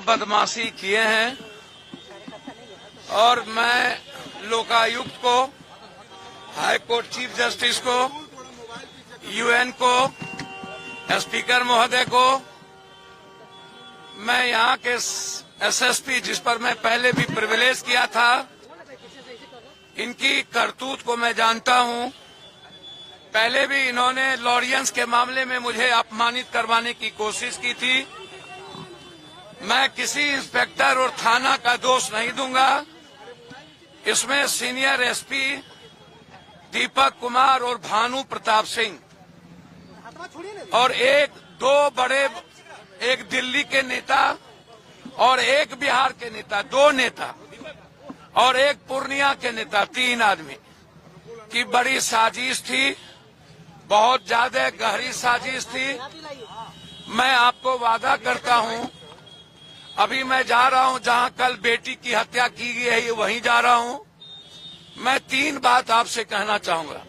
बदमाशी किए हैं और मैं लोकायुक्त को, हाई कोर्ट चीफ जस्टिस को, यूएन को, स्पीकर महोदय को, मैं यहाँ के एसएसपी जिस पर मैं पहले भी प्रिविलेज किया था, इनकी करतूत को मैं जानता हूँ। पहले भी इन्होंने लॉरियंस के मामले में मुझे अपमानित करवाने की कोशिश की थी। मैं किसी इंस्पेक्टर और थाना का दोष नहीं दूंगा। इसमें सीनियर एसपी दीपक कुमार और भानु प्रताप सिंह और दो बड़े, एक दिल्ली के नेता और एक बिहार के नेता, दो नेता और एक पूर्णिया के नेता, 3 आदमी की बड़ी साजिश थी, बहुत ज्यादा गहरी साजिश थी। मैं आपको वादा करता हूं, अभी मैं जा रहा हूं जहां कल बेटी की हत्या की गई है, वहीं जा रहा हूं। मैं 3 बात आपसे कहना चाहूंगा।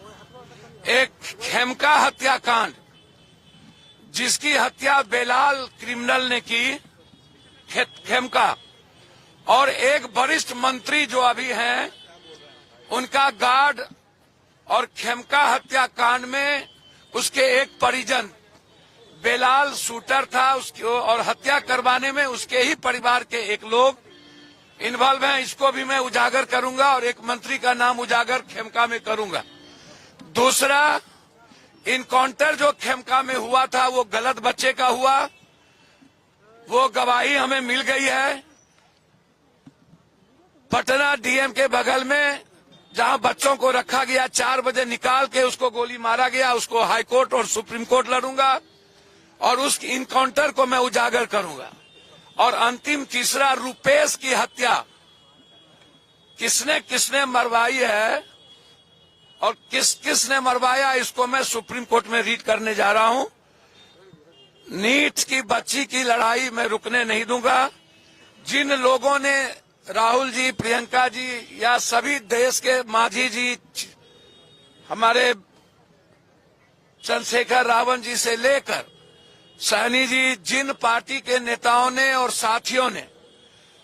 एक, खेमका हत्याकांड, जिसकी हत्या बेलाल क्रिमिनल ने की, खेमका, और एक वरिष्ठ मंत्री जो अभी हैं, उनका गार्ड, और खेमका हत्याकांड में उसके एक परिजन, बेलाल शूटर था उसको, और हत्या करवाने में उसके ही परिवार के एक लोग इन्वॉल्व हैं। इसको भी मैं उजागर करूंगा और एक मंत्री का नाम उजागर खेमका में करूंगा। दूसरा, इनकाउंटर जो खेमका में हुआ था वो गलत बच्चे का हुआ, वो गवाही हमें मिल गई है। पटना डीएम के बगल में जहां बच्चों को रखा गया, 4 बजे निकाल के उसको गोली मारा गया। उसको हाई कोर्ट और सुप्रीम कोर्ट लड़ूंगा और उस इनकाउंटर को मैं उजागर करूंगा। और अंतिम, तीसरा, रुपेश की हत्या किसने किसने मरवाई है और किसने मरवाया, इसको मैं सुप्रीम कोर्ट में रीड करने जा रहा हूं। नीट की बच्ची की लड़ाई मैं रुकने नहीं दूंगा। जिन लोगों ने, राहुल जी, प्रियंका जी, या सभी देश के मांझी जी, हमारे चंद्रशेखर रावण जी से लेकर सैनी जी, जिन पार्टी के नेताओं ने और साथियों ने,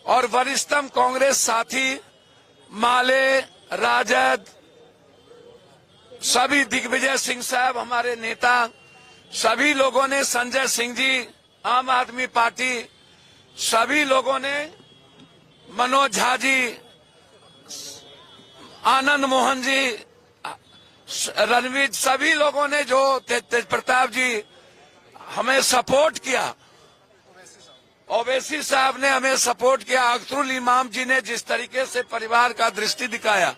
और वरिष्ठतम कांग्रेस साथी माले, राजद, सभी, दिग्विजय सिंह साहब हमारे नेता, सभी लोगों ने, संजय सिंह जी आम आदमी पार्टी, सभी लोगों ने, मनोज झा जी, आनंद मोहन जी, रणवीर, सभी लोगों ने जो तेज प्रताप जी हमें सपोर्ट किया, ओवैसी साहब ने हमें सपोर्ट किया, अख्तरुल इमाम जी ने जिस तरीके से परिवार का दृष्टि दिखाया,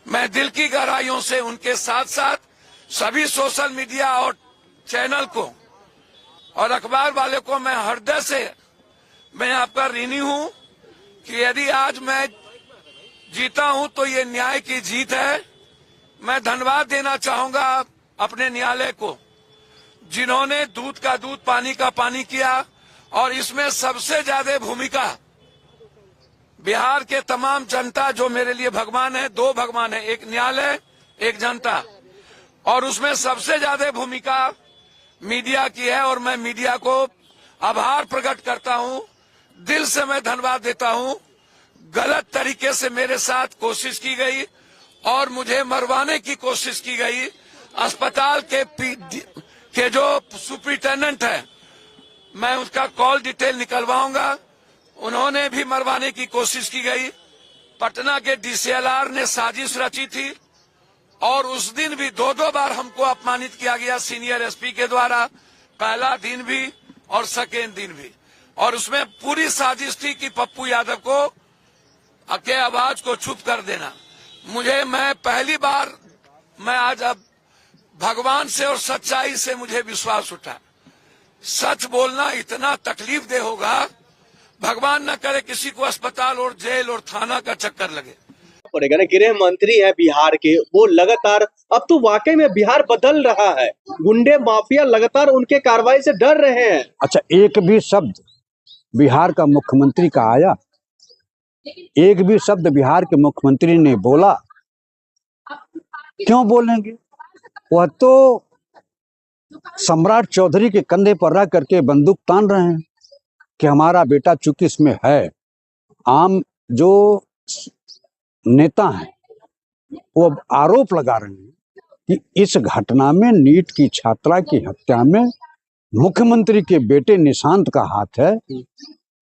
मैं दिल की गहराइयों से उनके साथ साथ सभी सोशल मीडिया और चैनल को और अखबार वाले को मैं हृदय से मैं आपका ऋणी हूं कि यदि आज मैं जीता हूं तो ये न्याय की जीत है। मैं धन्यवाद देना चाहूंगा अपने न्यायालय को, जिन्होंने दूध का दूध, पानी का पानी किया, और इसमें सबसे ज्यादा भूमिका बिहार के तमाम जनता, जो मेरे लिए भगवान है, 2 भगवान है, एक न्यायालय, एक जनता, और उसमें सबसे ज्यादा भूमिका मीडिया की है। और मैं मीडिया को आभार प्रकट करता हूं, दिल से मैं धन्यवाद देता हूं। गलत तरीके से मेरे साथ कोशिश की गई और मुझे मरवाने की कोशिश की गई। अस्पताल के जो सुपरिटेंडेंट है, मैं उसका कॉल डिटेल निकलवाऊंगा, उन्होंने भी मरवाने की कोशिश की गई। पटना के डीसीएलआर ने साजिश रची थी और उस दिन भी 2 बार हमको अपमानित किया गया सीनियर एसपी के द्वारा, पहला दिन भी और सेकेंड दिन भी। और उसमें पूरी साजिश थी कि पप्पू यादव को के आवाज को चुप कर देना। मैं पहली बार, मैं आज अब भगवान से और सच्चाई से मुझे विश्वास उठा। सच बोलना इतना तकलीफ दे होगा, भगवान न करे किसी को अस्पताल और जेल और थाना का चक्कर लगे। पड़ेगा ना, गृह मंत्री है बिहार के, वो लगातार, अब तो वाकई में बिहार बदल रहा है, गुंडे माफिया लगातार उनके कार्रवाई से डर रहे हैं। अच्छा, एक भी शब्द बिहार का मुख्यमंत्री का आया? एक भी शब्द बिहार के मुख्यमंत्री ने बोला? क्यों बोलेंगे? वह तो सम्राट चौधरी के कंधे पर रख करके बंदूक तान रहे हैं। कि हमारा बेटा चूंकि इसमें है। आम जो नेता हैं वो अब आरोप लगा रहे हैं कि इस घटना में नीट की छात्रा की हत्या में मुख्यमंत्री के बेटे निशांत का हाथ है,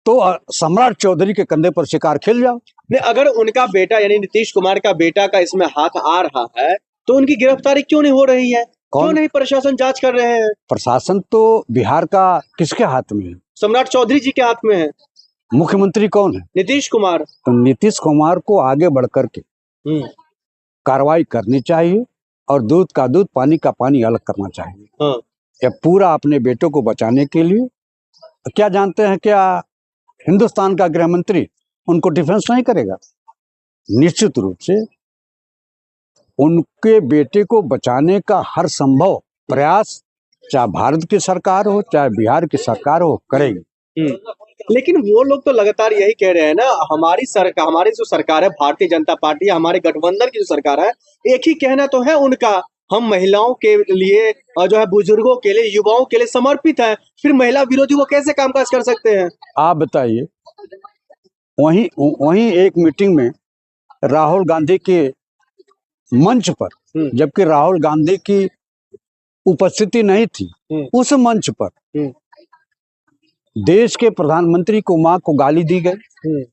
तो सम्राट चौधरी के कंधे पर शिकार खेल जाओ। नहीं, अगर उनका बेटा यानी नीतीश कुमार का बेटा का इसमें हाथ आ रहा है तो उनकी गिरफ्तारी क्यों नहीं हो रही है? क्यों नहीं प्रशासन जांच कर रहे हैं? प्रशासन तो बिहार का किसके हाथ में है? सम्राट चौधरी जी के हाथ में है। मुख्यमंत्री कौन है? नीतीश कुमार। तो नीतीश कुमार को आगे बढ़ करके कार्रवाई करनी चाहिए और दूध का दूध पानी का पानी अलग करना चाहिए। हाँ। या पूरा अपने बेटों को बचाने के लिए क्या जानते हैं, क्या हिंदुस्तान का गृह मंत्री उनको डिफेंस नहीं करेगा? निश्चित रूप से उनके बेटे को बचाने का हर संभव प्रयास चाहे भारत की सरकार हो चाहे बिहार की सरकार हो करेगी। लेकिन वो लोग तो लगातार यही कह रहे हैं ना, हमारी जो सरकार है भारतीय जनता पार्टी, हमारे गठबंधन की जो सरकार है, एक ही कहना तो है उनका, हम महिलाओं के लिए और जो है बुजुर्गों के लिए, युवाओं के लिए समर्पित है। फिर महिला विरोधी वो कैसे कामकाज कर सकते हैं? आप बताइए। वहीं एक मीटिंग में राहुल गांधी के मंच पर, जबकि राहुल गांधी की उपस्थिति नहीं थी, उस मंच पर देश के प्रधानमंत्री को मां को गाली दी गई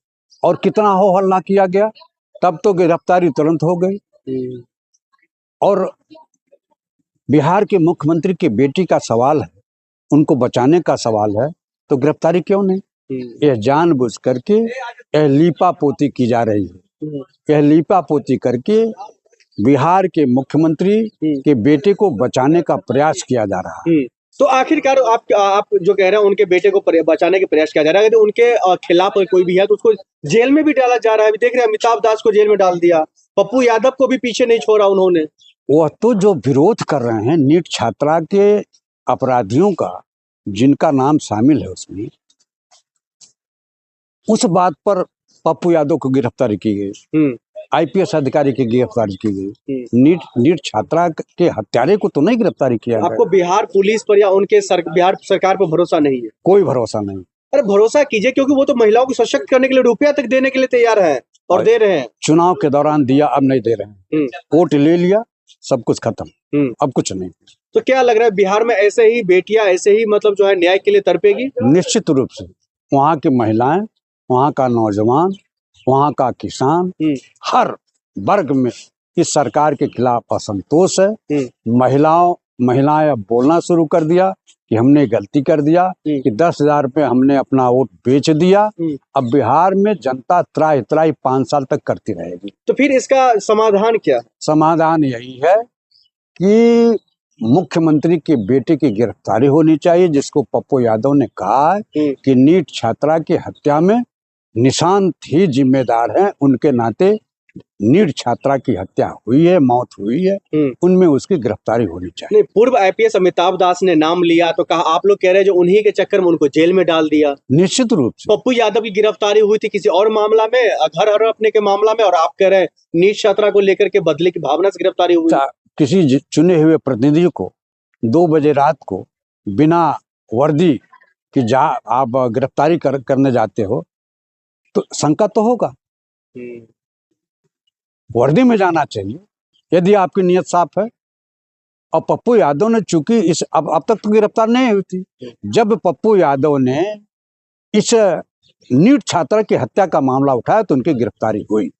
और कितना हो हल्ला किया गया, तब तो गिरफ्तारी तुरंत हो गई। और बिहार के मुख्यमंत्री की बेटी का सवाल है, उनको बचाने का सवाल है, तो गिरफ्तारी क्यों नहीं? यह जानबूझ करके यह लीपापोती की जा रही है। यह लीपापोती करके बिहार के मुख्यमंत्री के बेटे को बचाने का प्रयास किया जा रहा है। तो आखिरकार आप जो कह रहे हैं उनके बेटे को बचाने के प्रयास किया जा रहा है, तो उनके खिलाफ कोई भी है तो उसको जेल में भी डाला जा रहा है। देख रहे हैं अमिताभ दास को जेल में डाल दिया, पप्पू यादव को भी पीछे नहीं छोड़ा उन्होंने। वह तो जो विरोध कर रहे हैं नीट छात्रा के अपराधियों का, जिनका नाम शामिल है उसमें, उस बात पर पप्पू यादव को गिरफ्तारी की गई, आईपीएस अधिकारी की गिरफ्तारी की गई। नीट छात्रा के हत्यारे को तो नहीं गिरफ्तारी किया। आपको बिहार पुलिस पर या उनके बिहार सरकार पर भरोसा नहीं है? कोई भरोसा नहीं। अरे भरोसा कीजिए, क्योंकि वो तो महिलाओं को सशक्त करने के लिए रुपया तक देने के लिए तैयार है और दे रहे हैं। चुनाव के दौरान दिया, अब नहीं दे रहे हैं। वोट ले लिया, सब कुछ खत्म, अब कुछ नहीं। तो क्या लग रहा है बिहार में ऐसे ही बेटियां ऐसे ही मतलब जो है न्याय के लिए तड़पेगी? निश्चित रूप से वहाँ की महिलाएं, वहाँ का नौजवान, वहाँ का किसान, हर वर्ग में इस सरकार के खिलाफ असंतोष है। महिलाएं अब बोलना शुरू कर दिया कि हमने गलती कर दिया, कि 10,000 रुपये हमने अपना वोट बेच दिया। अब बिहार में जनता त्राही त्राही 5 साल तक करती रहेगी। तो फिर इसका समाधान क्या? समाधान यही है कि मुख्यमंत्री के बेटे की गिरफ्तारी होनी चाहिए, जिसको पप्पू यादव ने कहा है कि नीट छात्रा की हत्या में निशांत ही जिम्मेदार हैं, उनके नाते नीट छात्रा की हत्या हुई है, मौत हुई है, उनमें उसकी गिरफ्तारी होनी चाहिए। नहीं, पूर्व आईपीएस अमिताभ दास ने नाम लिया तो कहा, आप लोग कह रहे हैं जो उन्हीं के चक्कर में उनको जेल में डाल दिया। निश्चित रूप से पप्पू यादव की गिरफ्तारी हुई थी किसी और मामला में, घर हड़पने के मामला में, और आप कह रहे हैं नीट छात्रा को लेकर के बदले की भावना से गिरफ्तारी हुई। किसी चुने हुए प्रतिनिधि को 2 बजे रात को बिना वर्दी की आप गिरफ्तारी करने जाते हो तो शंका तो होगा। वर्दी में जाना चाहिए यदि आपकी नियत साफ है। और पप्पू यादव ने चूंकि इस अब तक तो गिरफ्तार नहीं हुई थी, जब पप्पू यादव ने इस नीट छात्रा की हत्या का मामला उठाया तो उनकी गिरफ्तारी हुई।